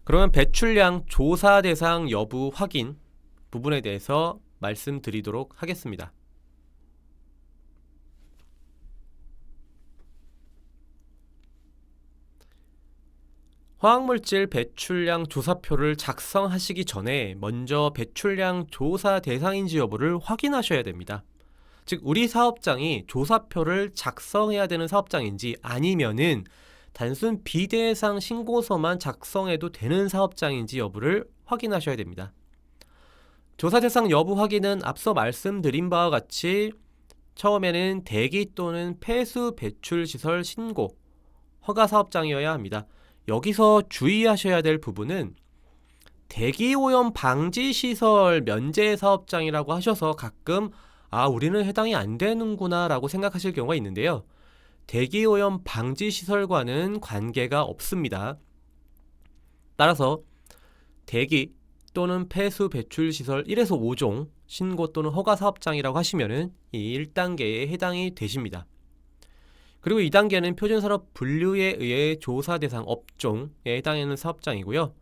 그러면 배출량 조사 대상 여부 확인 부분에 대해서 말씀드리도록 하겠습니다. 화학물질 배출량 조사표를 작성하시기 전에 먼저 배출량 조사 대상인지 여부를 확인하셔야 됩니다. 즉 우리 사업장이 조사표를 작성해야 되는 사업장인지 아니면은 단순 비대상 신고서만 작성해도 되는 사업장인지 여부를 확인하셔야 됩니다. 조사 대상 여부 확인은 앞서 말씀드린 바와 같이 처음에는 대기 또는 폐수 배출 시설 신고 허가 사업장이어야 합니다. 여기서 주의하셔야 될 부분은 대기오염 방지시설 면제 사업장이라고 하셔서 가끔 우리는 해당이 안 되는구나 라고 생각하실 경우가 있는데요. 대기오염 방지시설과는 관계가 없습니다. 따라서 대기 또는 폐수 배출 시설 1에서 5종 신고 또는 허가 사업장이라고 하시면은 이 1단계에 해당이 되십니다. 그리고 2단계는 표준산업 분류에 의해 조사 대상 업종에 해당하는 사업장이고요.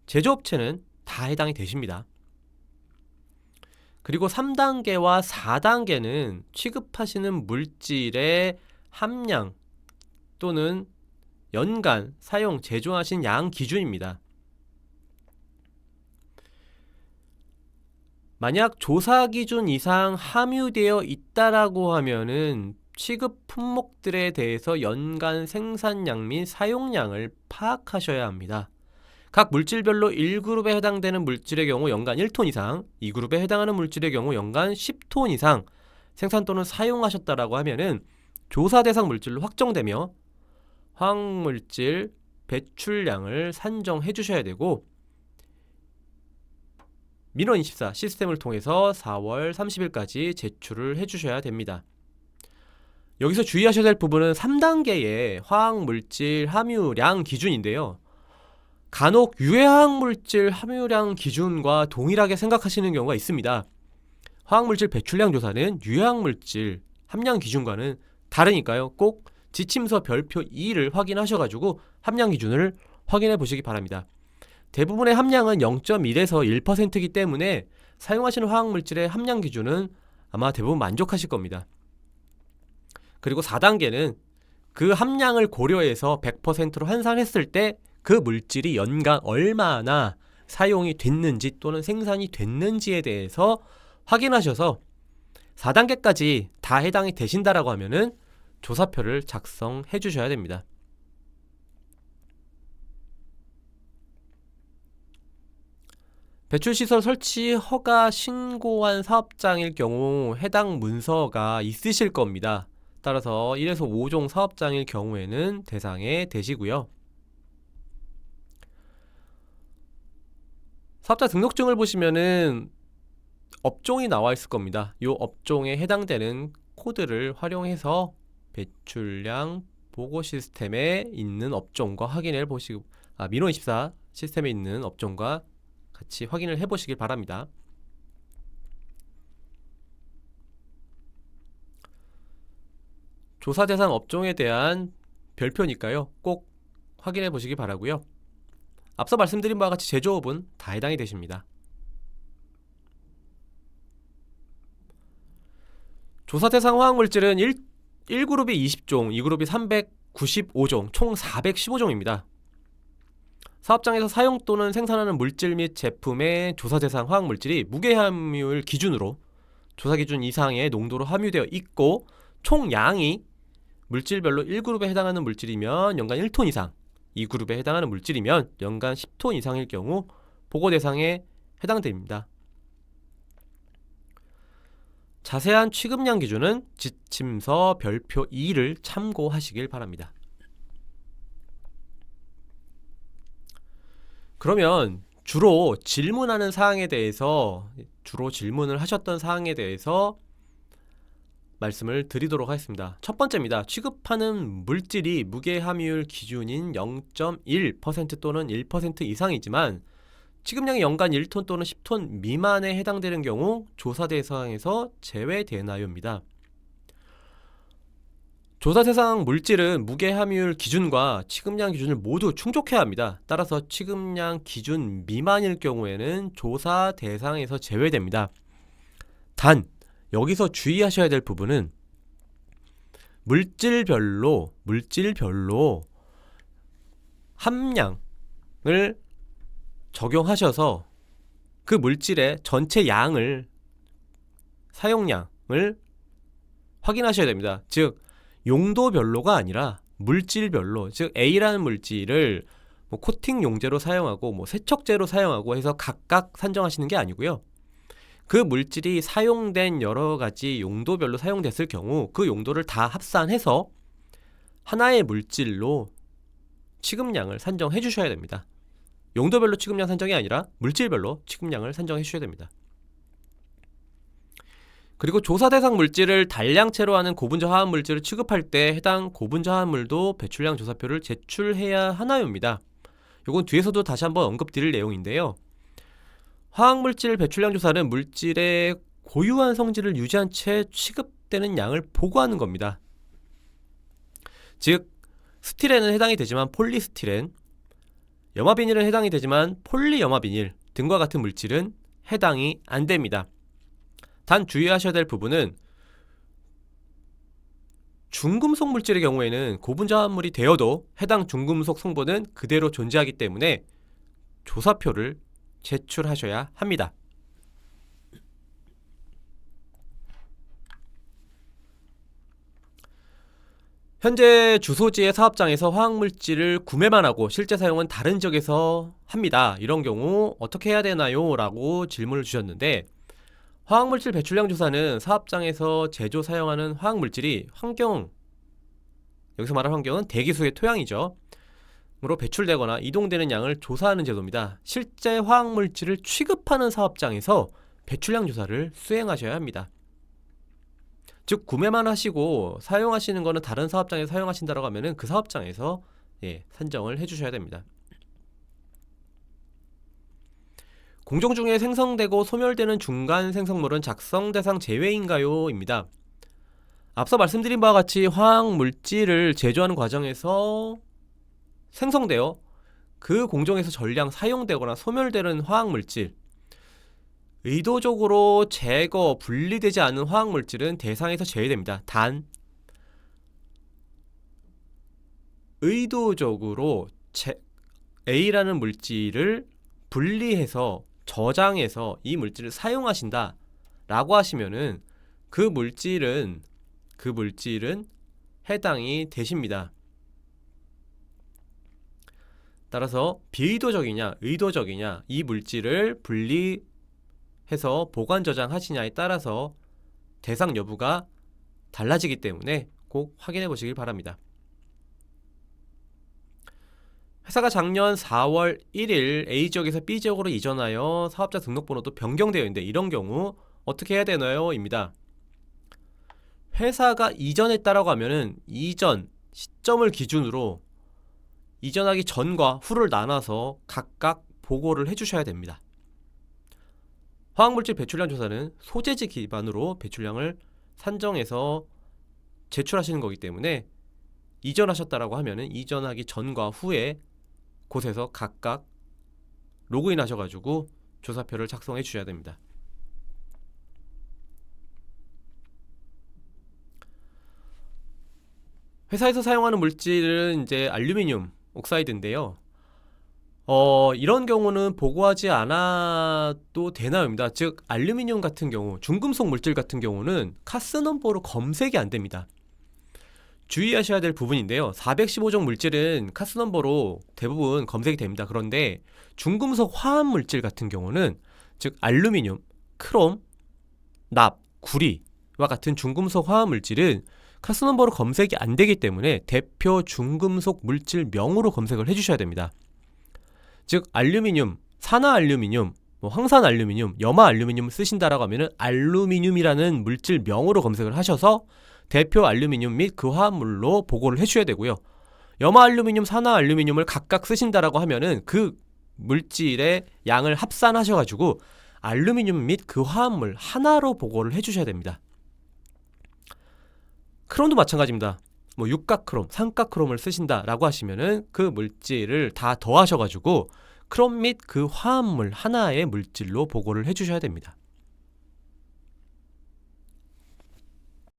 제조업체는 다 해당이 되십니다. 그리고 3단계와 4단계는 취급하시는 물질의 함량 또는 연간 사용, 제조하신 양 기준입니다. 만약 조사 기준 이상 함유되어 있다라고 하면은 취급 품목들에 대해서 연간 생산량 및 사용량을 파악하셔야 합니다. 각 물질별로 1그룹에 해당되는 물질의 경우 연간 1톤 이상, 2그룹에 해당하는 물질의 경우 연간 10톤 이상 생산 또는 사용하셨다라고 하면은 조사 대상 물질로 확정되며 화학물질 배출량을 산정해 주셔야 되고, 민원24 시스템을 통해서 4월 30일까지 제출을 해주셔야 됩니다. 여기서 주의하셔야 될 부분은 3단계의 화학물질 함유량 기준인데요. 간혹 유해화학물질 함유량 기준과 동일하게 생각하시는 경우가 있습니다. 화학물질 배출량 조사는 유해화학물질 함량 기준과는 다르니까요. 꼭 지침서 별표 2를 확인하셔가지고 함량 기준을 확인해 보시기 바랍니다. 대부분의 함량은 0.1에서 1%이기 때문에 사용하시는 화학물질의 함량 기준은 아마 대부분 만족하실 겁니다. 그리고 4단계는 그 함량을 고려해서 100%로 환산했을 때 그 물질이 연간 얼마나 사용이 됐는지 또는 생산이 됐는지에 대해서 확인하셔서 4단계까지 다 해당이 되신다라고 하면은 조사표를 작성해 주셔야 됩니다. 배출시설 설치 허가 신고한 사업장일 경우 해당 문서가 있으실 겁니다. 따라서 1에서 5종 사업장일 경우에는 대상에 되시고요. 사업자 등록증을 보시면은 업종이 나와 있을 겁니다. 이 업종에 해당되는 코드를 활용해서 배출량 보고 시스템에 있는 업종과 확인해 보시고, 민원24 시스템에 있는 업종과 같이 확인을 해 보시길 바랍니다. 조사 대상 업종에 대한 별표니까요. 꼭 확인해 보시기 바라고요. 앞서 말씀드린 바와 같이 제조업은 다 해당이 되십니다. 조사 대상 화학물질은 1그룹이 20종, 2그룹이 395종, 총 415종입니다. 사업장에서 사용 또는 생산하는 물질 및 제품의 조사 대상 화학물질이 무게함유율 기준으로 조사 기준 이상의 농도로 함유되어 있고, 총량이 물질별로 1그룹에 해당하는 물질이면 연간 1톤 이상, 2그룹에 해당하는 물질이면 연간 10톤 이상일 경우 보고 대상에 해당됩니다. 자세한 취급량 기준은 지침서 별표 2를 참고하시길 바랍니다. 그러면 주로 질문을 하셨던 사항에 대해서 말씀을 드리도록 하겠습니다. 첫 번째입니다. 취급하는 물질이 무게함유율 기준인 0.1% 또는 1% 이상이지만 취급량이 연간 1톤 또는 10톤 미만에 해당되는 경우 조사 대상에서 제외되나요입니다. 조사 대상 물질은 무게 함유율 기준과 취급량 기준을 모두 충족해야 합니다. 따라서 취급량 기준 미만일 경우에는 조사 대상에서 제외됩니다. 단 여기서 주의하셔야 될 부분은 물질별로 함량을 적용하셔서 그 물질의 전체 양을, 사용량을 확인하셔야 됩니다. 즉 용도별로가 아니라 물질별로, 즉 A라는 물질을 코팅 용제로 사용하고 세척제로 사용하고 해서 각각 산정하시는 게 아니고요. 그 물질이 사용된 여러가지 용도별로 사용됐을 경우 그 용도를 다 합산해서 하나의 물질로 취급량을 산정해 주셔야 됩니다. 용도별로 취급량 산정이 아니라 물질별로 취급량을 산정해 주셔야 됩니다. 그리고 조사 대상 물질을 단량체로 하는 고분자 화합 물질을 취급할 때 해당 고분자 화합물도 배출량 조사표를 제출해야 하나요입니다. 이건 뒤에서도 다시 한번 언급드릴 내용인데요. 화학물질 배출량 조사는 물질의 고유한 성질을 유지한 채 취급되는 양을 보고하는 겁니다. 즉 스티렌은 해당이 되지만 폴리스티렌, 염화비닐은 해당이 되지만 폴리염화비닐 등과 같은 물질은 해당이 안 됩니다. 단 주의하셔야 될 부분은 중금속 물질의 경우에는 고분자 화합물이 되어도 해당 중금속 성분은 그대로 존재하기 때문에 조사표를 제출하셔야 합니다. 현재 주소지의 사업장에서 화학물질을 구매만 하고 실제 사용은 다른 지역에서 합니다. 이런 경우 어떻게 해야 되나요? 라고 질문을 주셨는데, 화학물질 배출량 조사는 사업장에서 제조 사용하는 화학물질이 여기서 말하는 환경은 대기수의 토양이죠. 으로 배출되거나 이동되는 양을 조사하는 제도입니다. 실제 화학물질을 취급하는 사업장에서 배출량 조사를 수행하셔야 합니다. 즉 구매만 하시고 사용하시는 거는 다른 사업장에서 사용하신다고 하면은 그 사업장에서 산정을 해주셔야 됩니다. 공정 중에 생성되고 소멸되는 중간 생성물은 작성 대상 제외인가요? 입니다. 앞서 말씀드린 바와 같이 화학물질을 제조하는 과정에서 생성되어 그 공정에서 전량 사용되거나 소멸되는 화학물질, 의도적으로 제거, 분리되지 않은 화학물질은 대상에서 제외됩니다. 단 의도적으로 A라는 물질을 분리해서 저장해서 이 물질을 사용하신다 라고 하시면은 그 물질은 해당이 되십니다. 따라서 비의도적이냐 의도적이냐, 이 물질을 분리해서 보관 저장하시냐에 따라서 대상 여부가 달라지기 때문에 꼭 확인해 보시길 바랍니다. 회사가 작년 4월 1일 A지역에서 B지역으로 이전하여 사업자 등록번호도 변경되어 있는데 이런 경우 어떻게 해야 되나요? 입니다. 회사가 이전했다라고 하면은 이전 시점을 기준으로 이전하기 전과 후를 나눠서 각각 보고를 해주셔야 됩니다. 화학물질 배출량 조사는 소재지 기반으로 배출량을 산정해서 제출하시는 거기 때문에 이전하셨다라고 하면은 이전하기 전과 후에 곳에서 각각 로그인 하셔가지고 조사표를 작성해 주셔야 됩니다. 회사에서 사용하는 물질은 이제 알루미늄 옥사이드인데요. 이런 경우는 보고하지 않아도 되나요입니다. 즉 알루미늄 같은 경우, 중금속 물질 같은 경우는 카스 넘버로 검색이 안 됩니다. 주의하셔야 될 부분인데요. 415종 물질은 카스 넘버로 대부분 검색이 됩니다. 그런데 중금속 화합 물질 같은 경우는 즉 알루미늄, 크롬, 납, 구리와 같은 중금속 화합 물질은 카스 넘버로 검색이 안 되기 때문에 대표 중금속 물질명으로 검색을 해주셔야 됩니다. 즉 알루미늄, 산화 알루미늄, 황산 알루미늄, 염화 알루미늄을 쓰신다라고 하면은 알루미늄이라는 물질명으로 검색을 하셔서 대표 알루미늄 및 그 화합물로 보고를 해주셔야 되고요. 염화 알루미늄, 산화 알루미늄을 각각 쓰신다라고 하면은 그 물질의 양을 합산하셔가지고 알루미늄 및 그 화합물 하나로 보고를 해주셔야 됩니다. 크롬도 마찬가지입니다. 뭐 육가크롬, 삼가크롬을 쓰신다라고 하시면은 그 물질을 다 더하셔가지고 크롬 및 그 화합물 하나의 물질로 보고를 해주셔야 됩니다.